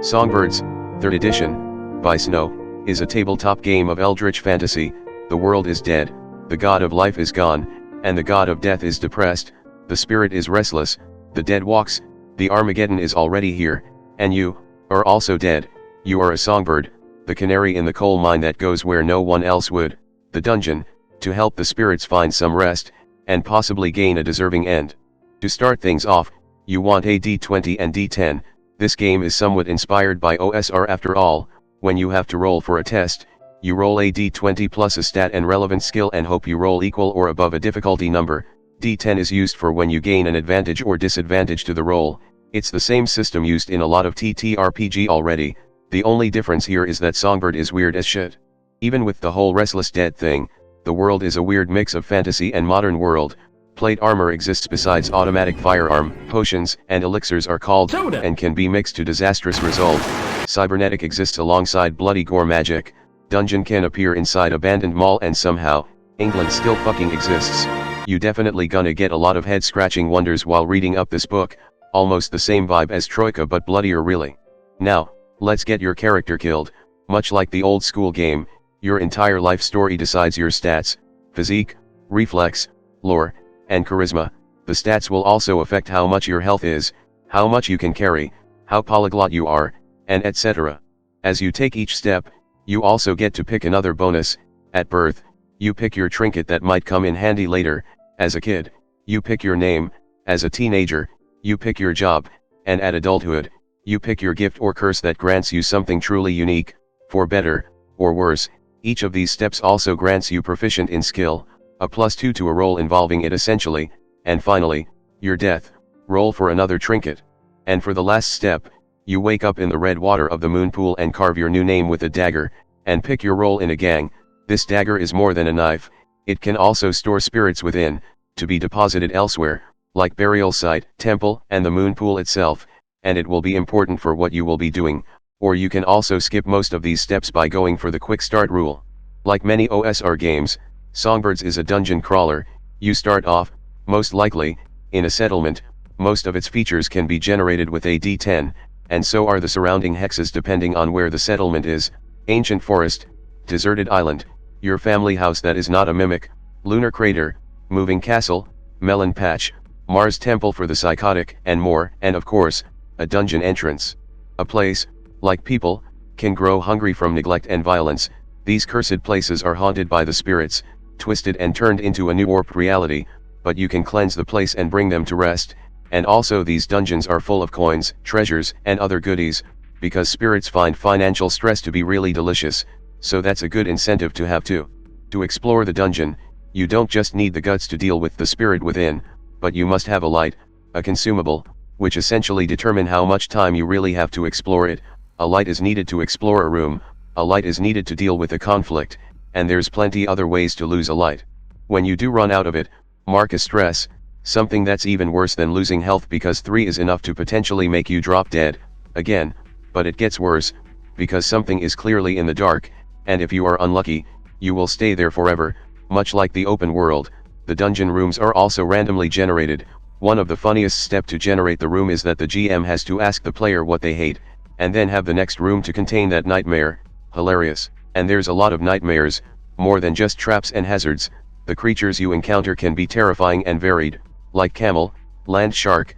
Songbirds, 3rd edition, by Snow, is a tabletop game of eldritch fantasy. The world is dead, the god of life is gone, and the god of death is depressed, the spirit is restless, the dead walks, the Armageddon is already here, and you are also dead. You are a songbird, the canary in the coal mine that goes where no one else would, the dungeon, to help the spirits find some rest, and possibly gain a deserving end. To start things off, you want a d20 and d10. This game is somewhat inspired by OSR after all. When you have to roll for a test, you roll a d20 plus a stat and relevant skill and hope you roll equal or above a difficulty number. D10 is used for when you gain an advantage or disadvantage to the roll. It's the same system used in a lot of ttrpg already. The only difference here is that Songbird is weird as shit. Even with the whole restless dead thing, the world is a weird mix of fantasy and modern world. Plate armor exists besides automatic firearm, potions and elixirs are called Soda and can be mixed to disastrous result. Cybernetic exists alongside bloody gore magic. Dungeon can appear inside abandoned mall and somehow, England still fucking exists. You definitely gonna get a lot of head scratching wonders while reading up this book, almost the same vibe as Troika but bloodier really. Now, let's get your character killed. Much like the old school game, your entire life story decides your stats, physique, reflex, lore, and charisma. The stats will also affect how much your health is, how much you can carry, how polyglot you are, and etc. As you take each step, you also get to pick another bonus. At birth, you pick your trinket that might come in handy later. As a kid, you pick your name. As a teenager, you pick your job, and at adulthood, you pick your gift or curse that grants you something truly unique. For better or worse, each of these steps also grants you proficient in skill, a +2 to a roll involving it essentially, and finally, your death, roll for another trinket. And for the last step, you wake up in the red water of the moon pool and carve your new name with a dagger, and pick your role in a gang. This dagger is more than a knife, it can also store spirits within, to be deposited elsewhere, like burial site, temple, and the moon pool itself, and it will be important for what you will be doing, or you can also skip most of these steps by going for the quick start rule. Like many OSR games, Songbirds is a dungeon crawler. You start off, most likely, in a settlement. Most of its features can be generated with a d10, and so are the surrounding hexes depending on where the settlement is. Ancient forest, deserted island, your family house that is not a mimic, lunar crater, moving castle, melon patch, Mars temple for the psychotic and more, and of course, a dungeon entrance. A place, like people, can grow hungry from neglect and violence. These cursed places are haunted by the spirits, twisted and turned into a new warped reality, but you can cleanse the place and bring them to rest. And also these dungeons are full of coins, treasures, and other goodies, because spirits find financial stress to be really delicious, so that's a good incentive to have too. To explore the dungeon, you don't just need the guts to deal with the spirit within, but you must have a light, a consumable, which essentially determine how much time you really have to explore it. A light is needed to explore a room, a light is needed to deal with a conflict, and there's plenty other ways to lose a light. When you do run out of it, mark a stress, something that's even worse than losing health because 3 is enough to potentially make you drop dead, again, but it gets worse, because something is clearly in the dark, and if you are unlucky, you will stay there forever. Much like the open world, the dungeon rooms are also randomly generated. One of the funniest steps to generate the room is that the GM has to ask the player what they hate, and then have the next room to contain that nightmare. Hilarious. And there's a lot of nightmares, more than just traps and hazards. The creatures you encounter can be terrifying and varied, like camel, land shark,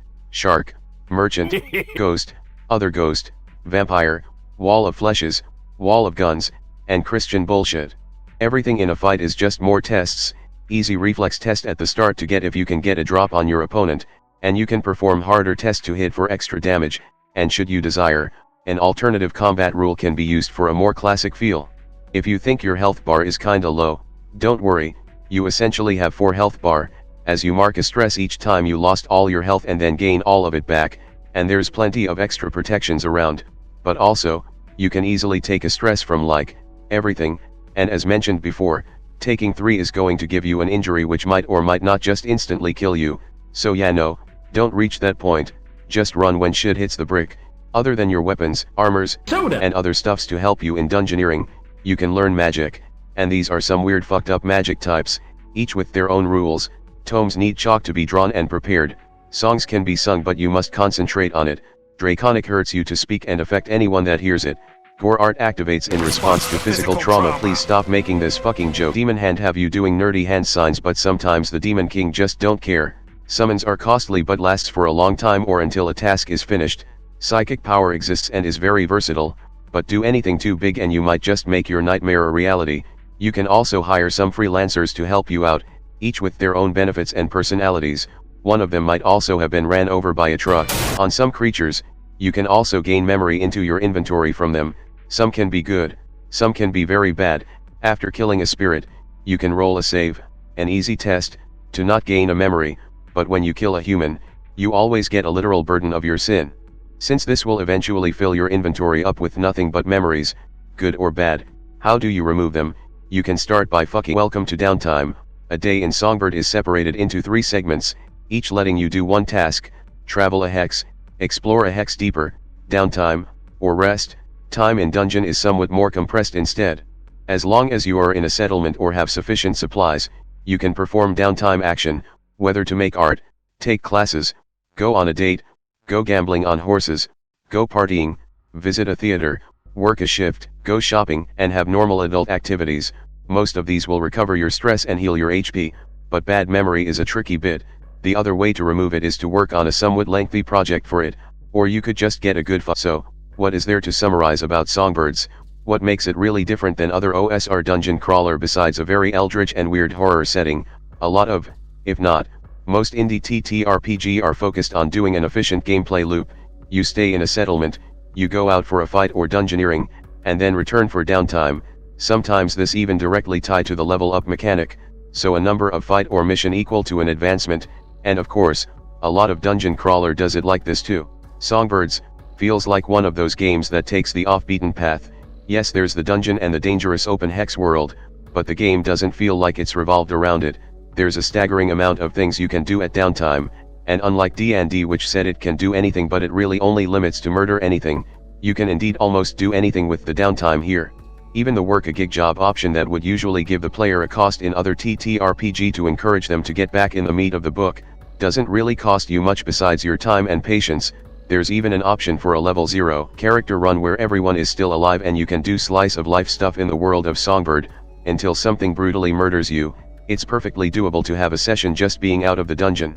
merchant, ghost, other ghost, vampire, wall of fleshes, wall of guns, and Christian bullshit. Everything in a fight is just more tests. Easy reflex test at the start to get if you can get a drop on your opponent, and you can perform harder tests to hit for extra damage, and should you desire, an alternative combat rule can be used for a more classic feel. If you think your health bar is kinda low, don't worry, you essentially have 4 health bar, as you mark a stress each time you lost all your health and then gain all of it back, and there's plenty of extra protections around, but also, you can easily take a stress from like, everything, and as mentioned before, taking 3 is going to give you an injury which might or might not just instantly kill you, so yeah no, don't reach that point, just run when shit hits the brick. Other than your weapons, armors, Soda and other stuffs to help you in dungeoneering, you can learn magic, and these are some weird fucked up magic types, each with their own rules. Tomes need chalk to be drawn and prepared, songs can be sung but you must concentrate on it, Draconic hurts you to speak and affect anyone that hears it. Gore art activates in response to physical trauma. Please stop making this fucking joke. Demon hand have you doing nerdy hand signs, but sometimes the Demon King just don't care. Summons are costly but lasts for a long time or until a task is finished. Psychic power exists and is very versatile, but do anything too big and you might just make your nightmare a reality. You can also hire some freelancers to help you out, each with their own benefits and personalities. One of them might also have been ran over by a truck. On some creatures, you can also gain memory into your inventory from them. Some can be good, some can be very bad. After killing a spirit, you can roll a save, an easy test, to not gain a memory, but when you kill a human, you always get a literal burden of your sin. Since this will eventually fill your inventory up with nothing but memories, good or bad. How do you remove them? You can start by fucking welcome to Downtime. A day in Songbird is separated into 3 segments, each letting you do one task: travel a hex, explore a hex deeper, downtime, or rest. Time in dungeon is somewhat more compressed instead. As long as you are in a settlement or have sufficient supplies, you can perform downtime action, whether to make art, take classes, go on a date, go gambling on horses, go partying, visit a theater, work a shift, go shopping, and have normal adult activities. Most of these will recover your stress and heal your HP, but bad memory is a tricky bit. The other way to remove it is to work on a somewhat lengthy project for it, or you could just get a good So, what is there to summarize about Songbirds? What makes it really different than other OSR dungeon crawler besides a very eldritch and weird horror setting? A lot of, if not, most indie ttrpg are focused on doing an efficient gameplay loop. You stay in a settlement, you go out for a fight or dungeoneering, and then return for downtime. Sometimes this even directly tied to the level up mechanic, so a number of fight or mission equal to an advancement. And of course, a lot of dungeon crawler does it like this too. Songbirds feels like one of those games that takes the off-beaten path. Yes, there's the dungeon and the dangerous open hex world, but the game doesn't feel like it's revolved around it. There's a staggering amount of things you can do at downtime, and unlike D&D, which said it can do anything but it really only limits to murder anything, you can indeed almost do anything with the downtime here. Even the work a gig job option that would usually give the player a cost in other ttrpg to encourage them to get back in the meat of the book, doesn't really cost you much besides your time and patience. There's even an option for a level 0 character run where everyone is still alive and you can do slice of life stuff in the world of Songbird, until something brutally murders you. It's perfectly doable to have a session just being out of the dungeon.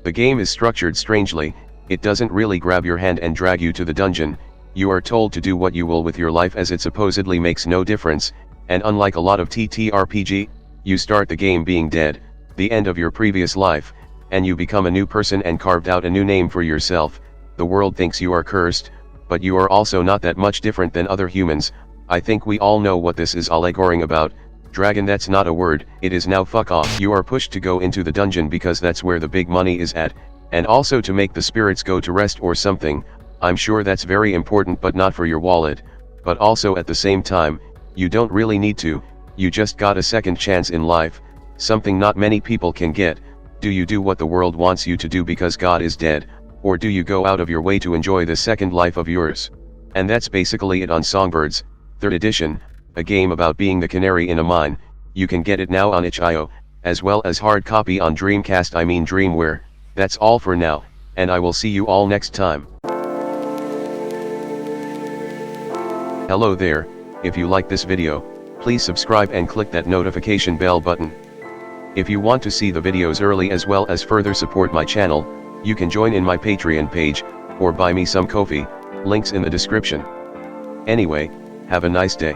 The game is structured strangely. It doesn't really grab your hand and drag you to the dungeon. You are told to do what you will with your life, as it supposedly makes no difference, and unlike a lot of ttrpg, you start the game being dead, the end of your previous life, and you become a new person and carved out a new name for yourself. The world thinks you are cursed, but you are also not that much different than other humans. I think we all know what this is allegoring about. Dragon, that's not a word, it is now fuck off. You are pushed to go into the dungeon because that's where the big money is at, and also to make the spirits go to rest or something. I'm sure that's very important, but not for your wallet. But also at the same time, you don't really need to. You just got a second chance in life, something not many people can get. Do you do what the world wants you to do because God is dead, or do you go out of your way to enjoy the second life of yours? And that's basically it on Songbirds, 3rd edition, a game about being the canary in a mine. You can get it now on itch.io, as well as hard copy on Dreamware. That's all for now, and I will see you all next time. Hello there, if you like this video, please subscribe and click that notification bell button. If you want to see the videos early as well as further support my channel, you can join in my Patreon page, or buy me some coffee, links in the description. Anyway, have a nice day.